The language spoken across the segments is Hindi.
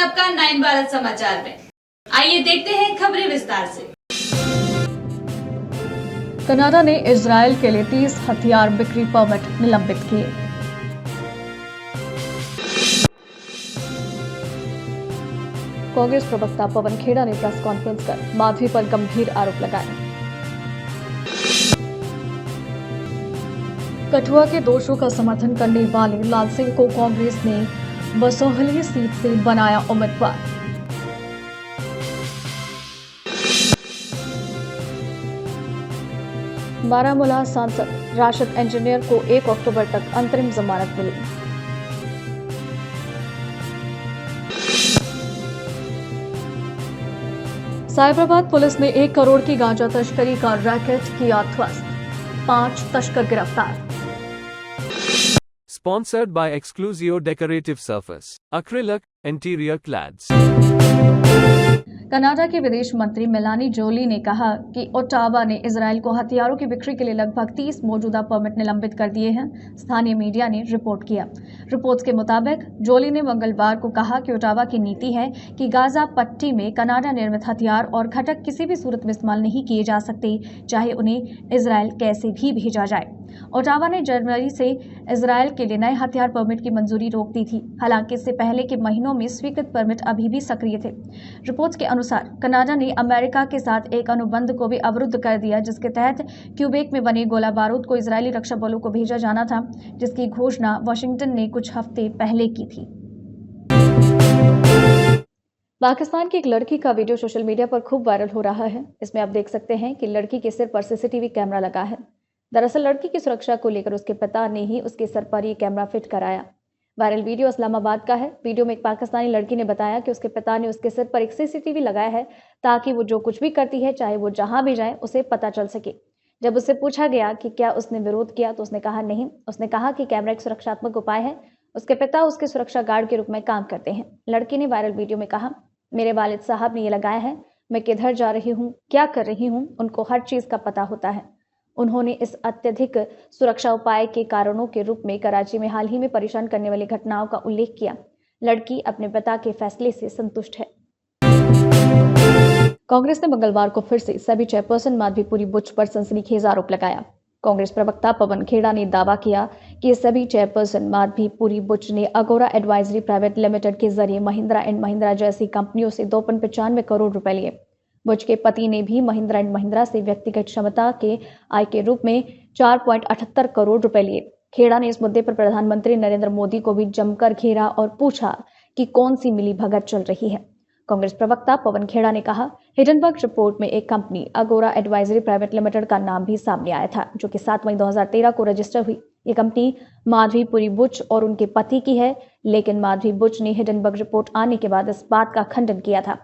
आपका 9 भारत समाचार में। आइए देखते हैं खबरें विस्तार से। कनाडा ने इजरायल के लिए 30 हथियार बिक्री परमिट निलंबित किए। कांग्रेस प्रवक्ता पवन खेड़ा ने प्रेस कॉन्फ्रेंस कर माधवी पर गंभीर आरोप लगाए। कठुआ के दोषों का समर्थन करने वाले लाल सिंह को कांग्रेस ने बसोहली सीट से बनाया उम्मीदवार। बारामूला सांसद राशिद इंजीनियर को 1 अक्टूबर तक अंतरिम जमानत मिली। साइबराबाद पुलिस ने 1 करोड़ की गांजा तस्करी का रैकेट किया ध्वस्त, 5 तस्कर गिरफ्तार। Sponsored by Exclusio Decorative Surface, Acrylic, Interior Clads. Canada की विदेश मंत्री मेलानी जोली ने कहा कि ओटावा ने इजरायल को हथियारों की बिक्री के लिए लगभग 30 मौजूदा परमिट निलंबित कर दिए हैं, स्थानीय मीडिया ने रिपोर्ट किया। रिपोर्ट्स के मुताबिक जोली ने मंगलवार को कहा कि ओटावा की नीति है कि गाजा पट्टी में कनाडा निर्मित हथियार और घटक किसी भी सूरत में इस्तेमाल नहीं किए जा सकते, चाहे उन्हें इजरायल कैसे भी भेजा जाए। ओटावा ने जनवरी से इजरायल के लिए नए हथियार परमिट की मंजूरी रोक दी थी, हालांकि इससे पहले के महीनों में स्वीकृत परमिट अभी भी सक्रिय थे। रिपोर्ट्स के अनुसार कनाडा ने अमेरिका के साथ एक अनुबंध को भी अवरुद्ध कर दिया, जिसके तहत क्यूबेक में बने गोला बारूद को इजरायली रक्षा बलों को भेजा जाना था, जिसकी घोषणा वाशिंगटन ने कुछ हफ्ते पहले की थी। पाकिस्तान की एक लड़की का वीडियो सोशल मीडिया पर खूब वायरल हो रहा है। इसमें आप देख सकते हैं कि लड़की के सिर पर सीसीटीवी कैमरा लगा है। दरअसल लड़की की सुरक्षा को लेकर उसके पिता ने ही उसके सर पर ये कैमरा फिट कराया। वायरल वीडियो इस्लामाबाद का है। वीडियो में एक पाकिस्तानी लड़की ने बताया कि उसके पिता ने उसके सिर पर एक सीसीटीवी लगाया है ताकि वो जो कुछ भी करती है, चाहे वो जहां भी जाए, उसे पता चल सके। जब उससे पूछा गया कि क्या उसने विरोध किया तो उसने कहा नहीं। उसने कहा कि कैमरा एक सुरक्षात्मक उपाय है। उसके पिता उसके सुरक्षा गार्ड के रूप में काम करते हैं। लड़की ने वायरल वीडियो में कहा, मेरे वालिद साहब ने ये लगाया है, मैं किधर जा रही हूँ, क्या कर रही हूँ, उनको हर चीज का पता होता है। उन्होंने इस अत्यधिक सुरक्षा उपाय के कारणों के रूप में कराची में हाल ही में परेशान करने वाली घटनाओं का उल्लेख किया। लड़की अपने पिता के फैसले से संतुष्ट है। कांग्रेस ने मंगलवार को फिर से सभी चेयरपर्सन माधवीपुरी बुच पर सनसनीखेज आरोप लगाया। कांग्रेस प्रवक्ता पवन खेड़ा ने दावा किया कि सभी चेयरपर्सन माधवीपुरी बुच ने अगोरा एडवाइजरी प्राइवेट लिमिटेड के जरिए महिंद्रा एंड महिंद्रा जैसी कंपनियों से 2.95 करोड़ रुपए लिए। बुच के पति ने भी महिंद्रा एंड महिंद्रा से व्यक्तिगत क्षमता के आय के रूप में 4.78 करोड़ रुपए लिए। खेड़ा ने इस मुद्दे पर प्रधानमंत्री नरेंद्र मोदी को भी जमकर घेरा और पूछा कि कौन सी मिलीभगत चल रही है। कांग्रेस प्रवक्ता पवन खेड़ा ने कहा, हिडनबर्ग रिपोर्ट में एक कंपनी अगोरा एडवाइजरी प्राइवेट लिमिटेड का नाम भी सामने आया था, जो कि 7 मई 2013 को रजिस्टर हुई। ये कंपनी माधवीपुरी बुच और उनके पति की है, लेकिन माधवी बुच ने हिडनबर्ग रिपोर्ट आने के बाद इस बात का खंडन किया था।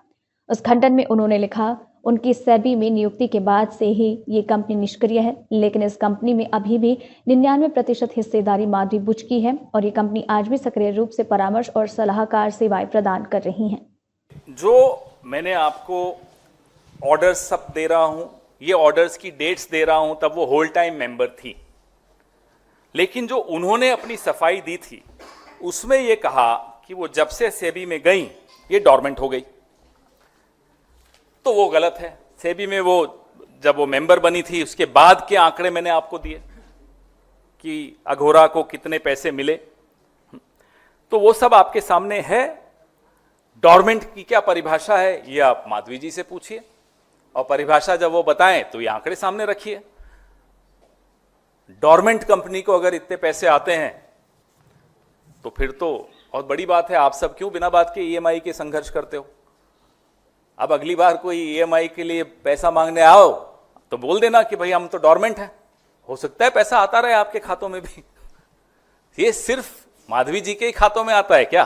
उस खंडन में उन्होंने लिखा, उनकी सेबी में नियुक्ति के बाद से ही ये कंपनी निष्क्रिय है, लेकिन इस कंपनी में अभी भी 99% हिस्सेदारी माधवी बुच की है और ये कंपनी आज भी सक्रिय रूप से परामर्श और सलाहकार सेवाएं प्रदान कर रही हैं। जो मैंने आपको ऑर्डर्स सब दे रहा हूं, ये ऑर्डर्स की डेट्स दे रहा हूं, तब वो होल टाइम मेंबर थी। लेकिन जो उन्होंने अपनी सफाई दी थी उसमें ये कहा कि वो जब से सेबी में गई ये डॉर्मेंट हो गई, तो वो गलत है। सेबी में वो जब वो मेंबर बनी थी उसके बाद के आंकड़े मैंने आपको दिए कि अघोरा को कितने पैसे मिले, तो वो सब आपके सामने है। डॉर्मेंट की क्या परिभाषा है ये आप माधवी जी से पूछिए, और परिभाषा जब वो बताएं तो ये आंकड़े सामने रखिए। डॉर्मेंट कंपनी को अगर इतने पैसे आते हैं तो फिर तो बहुत बड़ी बात है। आप सब क्यों बिना बात के ईएमआई के संघर्ष करते हो? अब अगली बार कोई ईएमआई के लिए पैसा मांगने आओ तो बोल देना कि भाई हम तो डॉर्मेंट हैं, हो सकता है पैसा आता रहे आपके खातों में भी। ये सिर्फ माधवी जी के ही खातों में आता है क्या?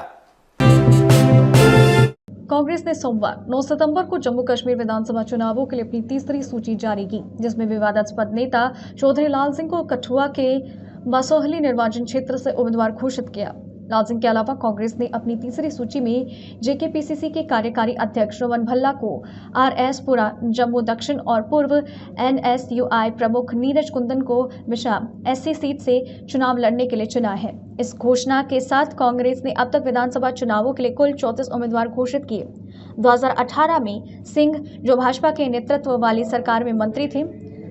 कांग्रेस ने सोमवार 9 सितंबर को जम्मू कश्मीर विधानसभा चुनावों के लिए अपनी तीसरी सूची जारी की, जिसमें विवादास्पद नेता चौधरी लाल सिंह को कठुआ के बसोहली निर्वाचन क्षेत्र से उम्मीदवार घोषित किया। लाल सिंह के अलावा कांग्रेस ने अपनी तीसरी सूची में जेकेपीसीसी के कार्यकारी अध्यक्ष रोमन भल्ला को, आरएस पुरा जम्मू दक्षिण और पूर्व एनएसयूआई प्रमुख नीरज कुंदन को मिशा एससी सीट से चुनाव लड़ने के लिए चुना है। इस घोषणा के साथ कांग्रेस ने अब तक विधानसभा चुनावों के लिए कुल 34 उम्मीदवार घोषित किए। 2018 में सिंह, जो भाजपा के नेतृत्व वाली सरकार में मंत्री थे,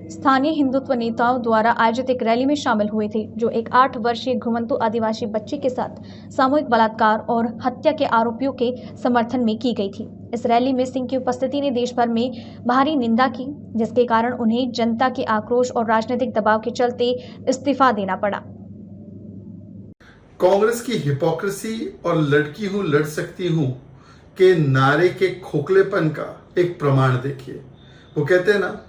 स्थानीय हिंदुत्व नेताओं द्वारा आयोजित एक रैली में शामिल हुए थे, जो एक 8 वर्षीय घुमंतु आदिवासी बच्ची के साथ सामूहिक बलात्कार और हत्या के आरोपियों के समर्थन में की गई थी। इस रैली में सिंह की उपस्थिति ने देश भर में भारी निंदा की, जिसके कारण उन्हें जनता के आक्रोश और राजनीतिक दबाव के चलते इस्तीफा देना पड़ा। कांग्रेस की हिपोक्रेसी और लड़की हूं लड़ सकती हूं के नारे के खोखलेपन का एक प्रमाण देखिए। वो कहते हैं ना,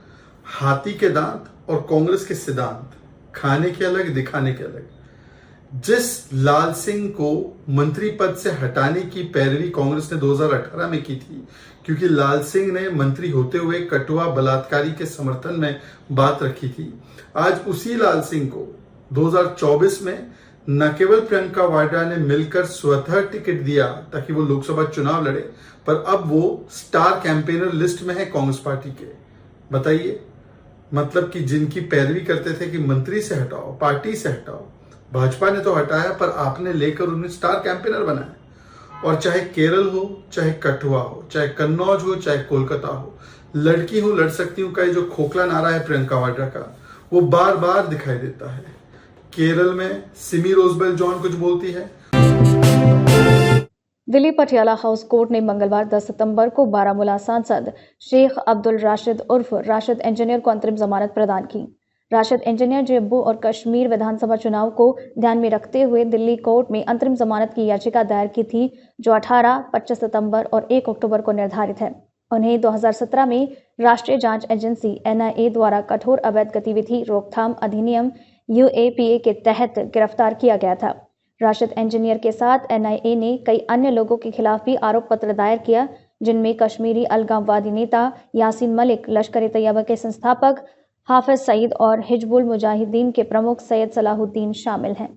हाथी के दांत और कांग्रेस के सिद्धांत, खाने के अलग दिखाने के अलग। जिस लाल सिंह को मंत्री पद से हटाने की पैरवी कांग्रेस ने 2018 में की थी, क्योंकि लाल सिंह ने मंत्री होते हुए कटुआ बलात्कारी के समर्थन में बात रखी थी, आज उसी लाल सिंह को 2024 में न केवल प्रियंका वाड्रा ने मिलकर स्वतः टिकट दिया ताकि वो लोकसभा चुनाव लड़े, पर अब वो स्टार कैंपेनर लिस्ट में है कांग्रेस पार्टी के। बताइए, मतलब कि जिनकी पैरवी करते थे कि मंत्री से हटाओ, पार्टी से हटाओ, भाजपा ने तो हटाया, पर आपने लेकर उन्हें स्टार कैंपेनर बनाया। और चाहे केरल हो, चाहे कठुआ हो, चाहे कन्नौज हो, चाहे कोलकाता हो, लड़की हूं लड़ सकती हूं का ये जो खोखला नारा है प्रियंका वाड्रा का, वो बार बार दिखाई देता है। केरल में सिमी रोजबेल जॉन कुछ बोलती है। दिल्ली पटियाला हाउस कोर्ट ने मंगलवार 10 सितंबर को बारामूला सांसद शेख अब्दुल राशिद उर्फ राशिद इंजीनियर को अंतरिम जमानत प्रदान की। राशिद इंजीनियर जम्मू और कश्मीर विधानसभा चुनाव को ध्यान में रखते हुए दिल्ली कोर्ट में अंतरिम जमानत की याचिका दायर की थी, जो 18, 25 सितंबर और 1 अक्टूबर को निर्धारित है। उन्हें 2017 में राष्ट्रीय जांच एजेंसी NIA द्वारा कठोर अवैध गतिविधि रोकथाम अधिनियम UAPA के तहत गिरफ्तार किया गया था। राशिद इंजीनियर के साथ NIA ने कई अन्य लोगों के खिलाफ भी आरोप पत्र दायर किया, जिनमें कश्मीरी अलगाववादी नेता यासीन मलिक, लश्कर-ए-तैयबा के संस्थापक हाफिज सईद और हिजबुल मुजाहिदीन के प्रमुख सैयद सलाहुद्दीन शामिल हैं।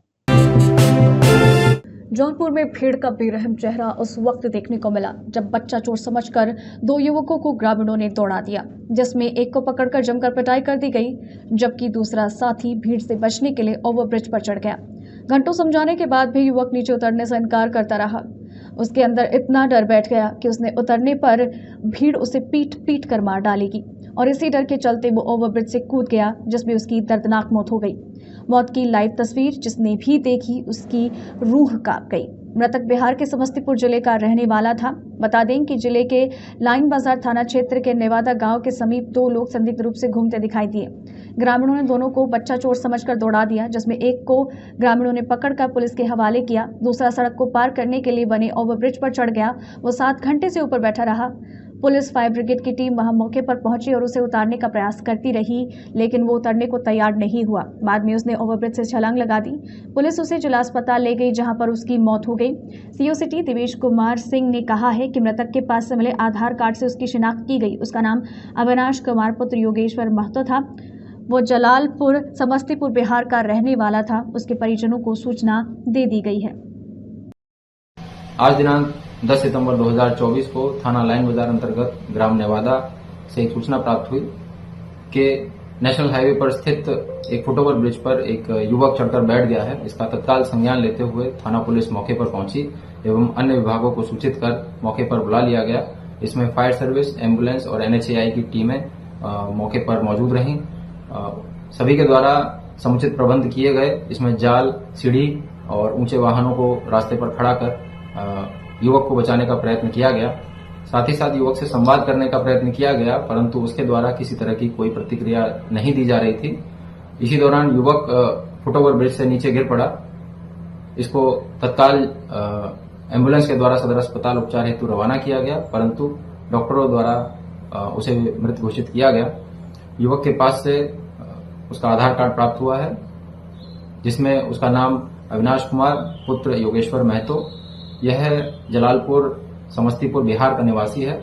जौनपुर में भीड़ का बेरहम चेहरा उस वक्त देखने को मिला जब बच्चा चोर समझकर 2 युवकों को ग्रामीणों ने दौड़ा दिया, जिसमें एक को पकड़कर जमकर पिटाई कर दी गई, जबकि दूसरा साथी भीड़ से बचने के लिए ओवरब्रिज पर चढ़ गया। घंटों समझाने के बाद भी युवक नीचे उतरने से इनकार करता रहा। उसके अंदर इतना डर बैठ गया कि उसने उतरने पर भीड़ उसे पीट पीट कर मार डालेगी, और इसी डर के चलते वो ओवरब्रिज से कूद गया, जिसमें उसकी दर्दनाक मौत हो गई। मौत की लाइव तस्वीर जिसने भी देखी उसकी रूह कांप गई। मृतक बिहार के समस्तीपुर जिले का रहने वाला था। बता दें कि जिले के लाइन बाजार थाना क्षेत्र के नेवादा गांव के समीप 2 लोग संदिग्ध रूप से घूमते दिखाई दिए। ग्रामीणों ने दोनों को बच्चा चोर समझकर दौड़ा दिया, जिसमें एक को ग्रामीणों ने पकड़कर पुलिस के हवाले किया। दूसरा सड़क को पार करने के लिए बने ओवरब्रिज पर चढ़ गया। वो 7 घंटे से ऊपर बैठा रहा। पुलिस फायर ब्रिगेड की टीम वहां मौके पर पहुंची और उसे उतारने का प्रयास करती रही, लेकिन वो उतरने को तैयार नहीं हुआ। बाद में उसने ओवरब्रिज से छलांग लगा दी। पुलिस उसे जिला अस्पताल ले गई, जहां पर उसकी मौत हो गई। सीओ सिटी दिवेश कुमार सिंह ने कहा है कि मृतक के पास से मिले आधार कार्ड से उसकी शिनाख्त की गई। उसका नाम अविनाश कुमार पुत्र योगेश्वर महतो था। वो जलालपुर समस्तीपुर बिहार का रहने वाला था। उसके परिजनों को सूचना दे दी गई है। आज दिनांक 10 सितंबर 2024 को थाना लाइन बाजार अंतर्गत ग्राम नेवादा से एक सूचना प्राप्त हुई कि नेशनल हाईवे पर स्थित एक फुटओवर ब्रिज पर एक युवक चढ़कर बैठ गया है। इसका तत्काल संज्ञान लेते हुए थाना पुलिस मौके पर पहुंची एवं अन्य विभागों को सूचित कर मौके पर बुला लिया गया। इसमें फायर सर्विस, एम्बुलेंस और NHAI की टीमें मौके पर मौजूद रहीं। सभी के द्वारा समुचित प्रबंध किए गए। इसमें जाल, सीढ़ी और ऊंचे वाहनों को रास्ते पर खड़ा कर युवक को बचाने का प्रयत्न किया गया। साथ ही साथ युवक से संवाद करने का प्रयत्न किया गया, परंतु उसके द्वारा किसी तरह की कोई प्रतिक्रिया नहीं दी जा रही थी। इसी दौरान युवक फुटओवर ब्रिज से नीचे गिर पड़ा। इसको तत्काल एम्बुलेंस के द्वारा सदर अस्पताल उपचार हेतु रवाना किया गया, परंतु डॉक्टरों द्वारा उसे मृत घोषित किया गया। युवक के पास से उसका आधार कार्ड प्राप्त हुआ है, जिसमें उसका नाम अविनाश कुमार पुत्र योगेश्वर महतो, यह जलालपुर समस्तीपुर बिहार का निवासी है।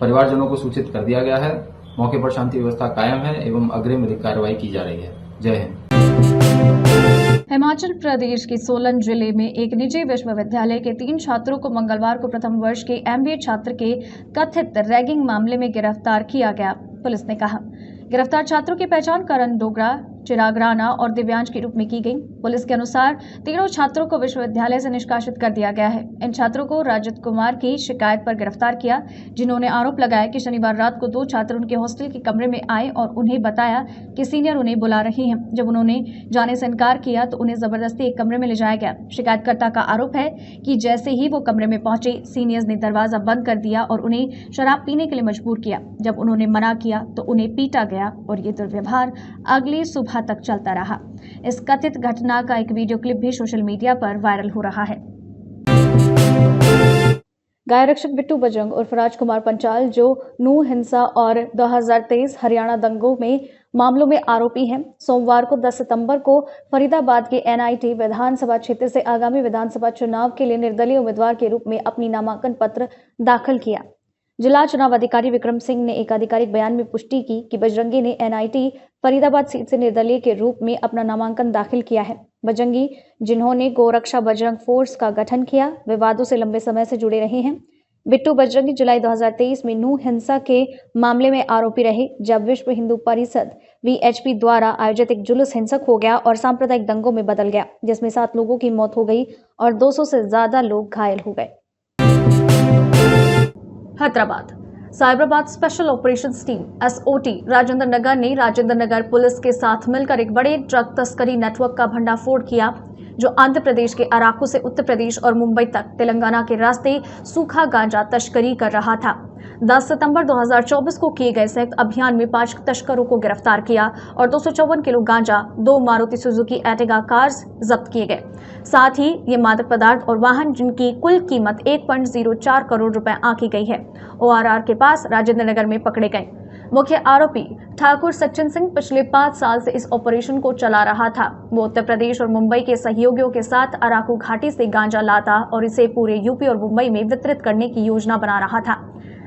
परिवारजनों को सूचित कर दिया गया है। मौके पर शांति व्यवस्था कायम है एवं अग्रिम विधिक कार्रवाई की जा रही है। जय हिंद। हिमाचल प्रदेश के सोलन जिले में एक निजी विश्वविद्यालय के 3 छात्रों को मंगलवार को प्रथम वर्ष के MBA छात्र के कथित रैगिंग मामले में गिरफ्तार किया गया। पुलिस ने कहा, गिरफ्तार छात्रों की पहचान करण डोगरा, चिराग राणा और दिव्यांश के रूप में की गई। पुलिस के अनुसार तीनों छात्रों को विश्वविद्यालय से निष्कासित कर दिया गया है। इन छात्रों को राजत कुमार की शिकायत पर गिरफ्तार किया, जिन्होंने आरोप लगाया कि शनिवार रात को 2 छात्र उनके हॉस्टल के कमरे में आए और उन्हें बताया कि सीनियर उन्हें बुला रहे हैं। जब उन्होंने जाने से इनकार किया तो उन्हें जबरदस्ती एक कमरे में ले जाया गया। शिकायतकर्ता का आरोप है कि जैसे ही वो कमरे में पहुंचे, सीनियर्स ने दरवाजा बंद कर दिया और उन्हें शराब पीने के लिए मजबूर किया। जब उन्होंने मना किया तो उन्हें पीटा गया और ये दुर्व्यवहार अगली सुबह तक चलता रहा। इस कथित घटना का एक वीडियो क्लिप भी सोशल मीडिया पर वायरल हो रहा है। गाय रक्षक बिट्टू बजरंग उर्फ राजकुमार पंचाल, जो नूह हिंसा और 2023 हरियाणा दंगों में मामलों में आरोपी हैं, सोमवार को 10 सितंबर को फरीदाबाद के NIT विधानसभा क्षेत्र से आगामी विधानसभा चुनाव के लिए निर्दलीय उम्मीदवार के रूप में अपनी नामांकन पत्र दाखिल किया। जिला चुनाव अधिकारी विक्रम सिंह ने एक आधिकारिक बयान में पुष्टि की कि बजरंगी ने NIT फरीदाबाद सीट से निर्दलीय के रूप में अपना नामांकन दाखिल किया है। बजरंगी, जिन्होंने गोरक्षा बजरंग फोर्स का गठन किया, विवादों से लंबे समय से जुड़े रहे हैं। बिट्टू बजरंगी जुलाई 2023 में नूह हिंसा के मामले में आरोपी रहे, जब विश्व हिंदू परिषद VHP द्वारा आयोजित एक जुलूस हिंसक हो गया और सांप्रदायिक दंगों में बदल गया, जिसमें 7 लोगों की मौत हो गई और 200 से ज्यादा लोग घायल हो गए। Hyderabad Cyberabad special operations team SOT Rajendra Nagar ने राजेंद्र नगर पुलिस के साथ मिलकर एक बड़े ड्रग तस्करी नेटवर्क का भंडाफोड़ किया, जो आंध्र प्रदेश के अराकू से उत्तर प्रदेश और मुंबई तक तेलंगाना के रास्ते सूखा गांजा तस्करी कर रहा था। 10 सितंबर 2024 को किए गए संयुक्त अभियान में 5 तस्करों को गिरफ्तार किया और 254 किलो गांजा, 2 मारुति सुजुकी एर्टिगा कार्स जब्त किए गए। साथ ही ये मादक पदार्थ और वाहन, जिनकी कुल कीमत 1.04 करोड़ रुपए आंकी गई है, ORR के पास राजेंद्र नगर में पकड़े गए। मुख्य आरोपी ठाकुर सचिन सिंह पिछले 5 साल से इस ऑपरेशन को चला रहा था। वो उत्तर प्रदेश और मुंबई के सहयोगियों के साथ अराकू घाटी से गांजा लाता और इसे पूरे यूपी और मुंबई में वितरित करने की योजना बना रहा था।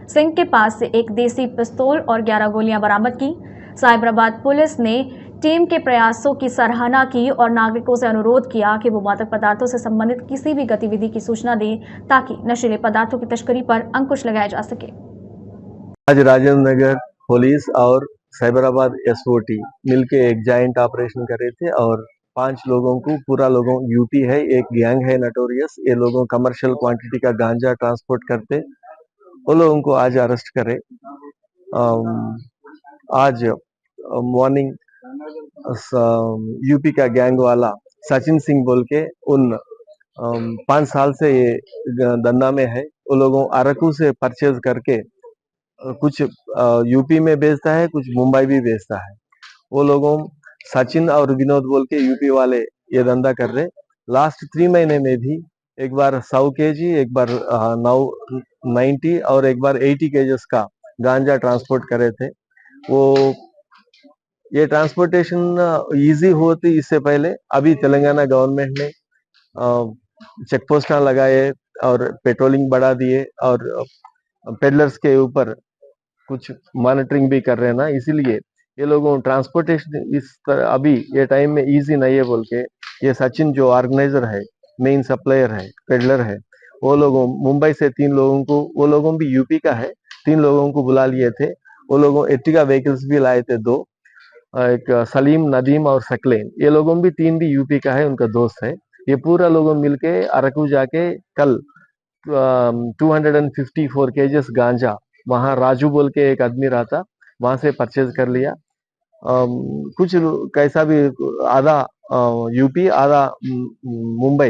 सिंह के पास से एक देसी पिस्तौल और 11 गोलियां बरामद की। साइबराबाद पुलिस ने टीम के प्रयासों की सराहना की और नागरिकों से अनुरोध किया कि वो मादक पदार्थों से संबंधित किसी भी गतिविधि की सूचना दें, ताकि नशीले पदार्थों की तस्करी पर अंकुश लगाया जा सके। आज राजेंद्र नगर पुलिस और साइबराबाद SOT मिलके एक जॉइंट ऑपरेशन कर रहे थे और 5 लोगों को, पूरा लोगों यूपी है, एक गैंग है नटोरियस, ये लोगों कमर्शियल क्वांटिटी का गांजा ट्रांसपोर्ट करते, वो लोगों को आज अरेस्ट करे। आज मॉर्निंग यूपी का गैंग वाला सचिन सिंह बोल के उन 5 साल से ये धंधा में है, वो लोगों अरकू से परचेज करके कुछ यूपी में बेचता है, कुछ मुंबई भी बेचता है। वो लोगों सचिन और विनोद बोल के यूपी वाले ये धंधा कर रहे। लास्ट 3 महीने में भी एक बार 100 kg, एक बार 90 और एक बार 80 kg का गांजा ट्रांसपोर्ट कर रहे थे। वो ये ट्रांसपोर्टेशन इजी होती इससे पहले, अभी तेलंगाना गवर्नमेंट ने चेक पोस्ट लगाए और पेट्रोलिंग बढ़ा दिए और पेडलर्स के ऊपर कुछ मॉनिटरिंग भी कर रहे हैं ना, इसीलिए ये लोगों ट्रांसपोर्टेशन इस अभी ये टाइम में इजी नहीं है बोल के ये सचिन जो ऑर्गेनाइजर है, मेन सप्लायर है, पेडलर है, वो लोगों मुंबई से 3 लोगों को, वो लोगों भी यूपी का है, 3 लोगों को बुला लिए थे। वो लोगों एर्टिगा व्हीकल्स भी लाए थे 2, एक सलीम, नदीम और सकलेन, ये लोगों भी 3 भी यूपी का है, उनका दोस्त है। ये पूरा लोगों मिलके अरकू जाके कल 254 kg गांजा वहां राजू बोल के एक आदमी रहा था, वहां से परचेज कर लिया। कुछ कैसा भी आधा यूपी आधा मुंबई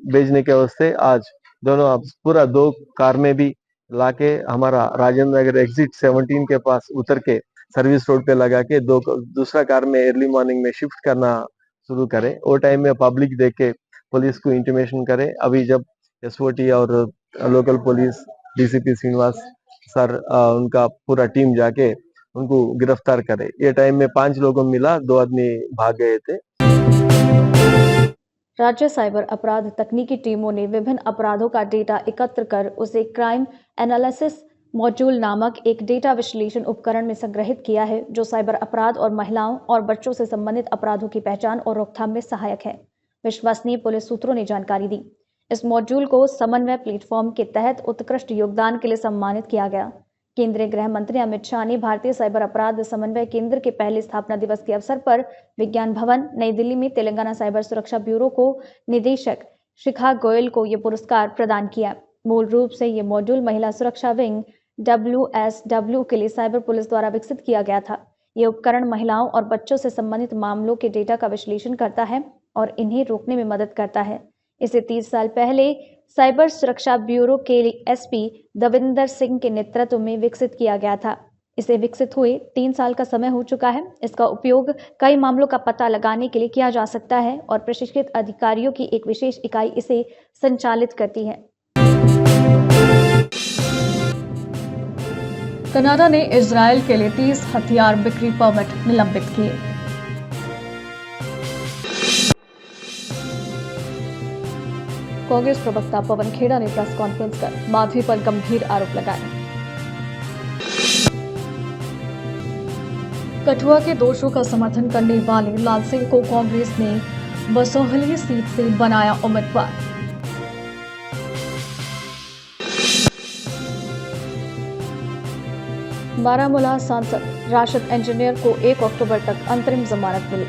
भेजने के वास्ते आज दोनों पूरा 2 कार में भी लाके हमारा राजेंद्र नगर एग्जिट 17 के पास उतर के सर्विस रोड पे लगा के दूसरा कार में अर्ली मॉर्निंग में शिफ्ट करना शुरू करे। वो टाइम में पब्लिक देख के पुलिस को इंटीमेशन करे। अभी जब SOT और local police DCP Srinivas sir उनका पूरा टीम जाके उनको गिरफ्तार करे। ये टाइम में 5 लोगों मिला, 2 आदमी भाग गए थे। राज्य साइबर अपराध तकनीकी टीमों ने विभिन्न अपराधों का डेटा एकत्र कर उसे क्राइम एनालिसिस मॉड्यूल नामक एक डेटा विश्लेषण उपकरण में संग्रहित किया है, जो साइबर अपराध और महिलाओं और बच्चों से संबंधित अपराधों की पहचान और रोकथाम में सहायक है। विश्वसनीय पुलिस सूत्रों ने जानकारी दी। इस मॉड्यूल को समन्वय प्लेटफॉर्म के तहत उत्कृष्ट योगदान के लिए सम्मानित किया गया। केंद्रीय गृह मंत्री अमित शाह ने भारतीय साइबर अपराध समन्वय केंद्र के पहले स्थापना दिवस के अवसर पर विज्ञान भवन नई दिल्ली में तेलंगाना साइबर सुरक्षा ब्यूरो को निदेशक शिखा गोयल को यह पुरस्कार प्रदान किया। मूल रूप से ये मॉड्यूल महिला सुरक्षा विंग WSW के लिए साइबर पुलिस द्वारा विकसित किया गया था। ये उपकरण महिलाओं और बच्चों से संबंधित मामलों के डेटा का विश्लेषण करता है और इन्हें रोकने में मदद करता है। इसे 30 साल पहले साइबर सुरक्षा ब्यूरो के SP दविंदर सिंह के नेतृत्व में विकसित किया गया था। इसे विकसित हुए 3 साल का समय हो चुका है। इसका उपयोग कई मामलों का पता लगाने के लिए किया जा सकता है और प्रशिक्षित अधिकारियों की एक विशेष इकाई इसे संचालित करती है। कनाडा ने इजरायल के लिए 30 हथियार बिक्री परमिट निलंबित किए। कांग्रेस प्रवक्ता पवन खेड़ा ने प्रेस कॉन्फ्रेंस कर माधवी पर गंभीर आरोप लगाए। कठुआ के दोषों का समर्थन करने वाले लाल सिंह को कांग्रेस ने बसोहली सीट से बनाया उम्मीदवार। बारामूला सांसद राशिद इंजीनियर को 1 अक्टूबर तक अंतरिम जमानत मिली।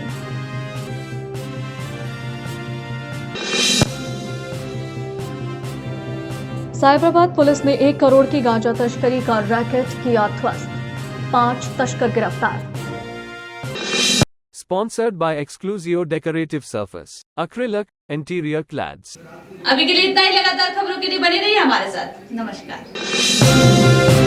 साइबराबाद पुलिस ने 1 करोड़ की गांजा तस्करी का रैकेट किया ध्वस्त, 5 तस्कर गिरफ्तार। Sponsored by Exclusio Decorative Surface, Acrylic Interior Clads. अभी के लिए इतना ही। लगातार खबरों के लिए बने रहिए हमारे साथ। नमस्कार।